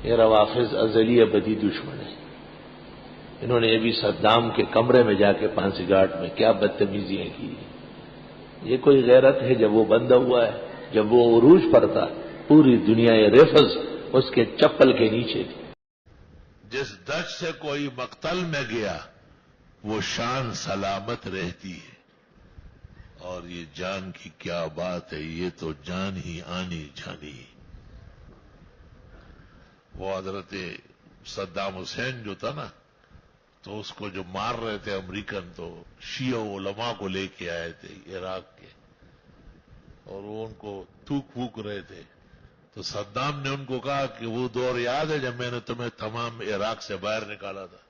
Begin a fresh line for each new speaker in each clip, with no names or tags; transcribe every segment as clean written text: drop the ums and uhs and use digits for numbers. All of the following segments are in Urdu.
یہ روافض ازلی ابدی دشمن ہیں. انہوں نے ابھی صدام کے کمرے میں جا کے پھانسی گھاٹ میں کیا بدتمیزیاں کی. یہ کوئی غیرت ہے؟ جب وہ بندہ ہوا ہے، جب وہ عروج پر تھا، پوری دنیا ریفز اس کے چپل کے نیچے تھی.
جس دج سے کوئی مقتل میں گیا وہ شان سلامت رہتی ہے. اور یہ جان کی کیا بات ہے، یہ تو جان ہی آنی جانی. وہ حضرت صدام حسین جو تھا نا، تو اس کو جو مار رہے تھے امریکن، تو شیعہ علماء کو لے کے آئے تھے عراق کے، اور وہ ان کو تھوک پھوک رہے تھے. تو صدام نے ان کو کہا کہ وہ دور یاد ہے جب میں نے تمہیں تمام عراق سے باہر نکالا تھا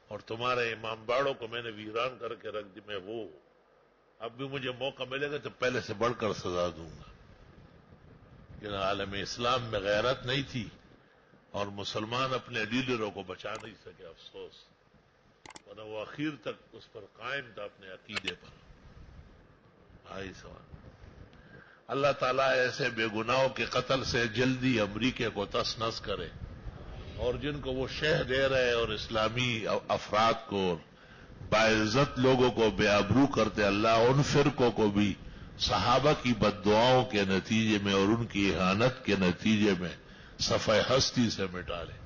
اور تمہارے امام باڑوں کو میں نے ویران کر کے رکھ دی. میں وہ اب بھی مجھے موقع ملے گا تو پہلے سے بڑھ کر سزا دوں گا. کہ عالم اسلام میں غیرت نہیں تھی اور مسلمان اپنے لیڈروں کو بچا نہیں سکے. افسوس، ورنہ وہ اخیر تک اس پر قائم تھا اپنے عقیدے پر. آئی سوال. اللہ تعالیٰ ایسے بے گناہوں کے قتل سے جلدی امریکہ کو تس نس کرے، اور جن کو وہ شہ دے رہے اور اسلامی افراد کو، باعزت لوگوں کو بے آبرو کرتے، اللہ ان فرقوں کو بھی صحابہ کی بد دعاؤں کے نتیجے میں اور ان کی اہانت کے نتیجے میں صفحہ ہستی سے مٹا لے.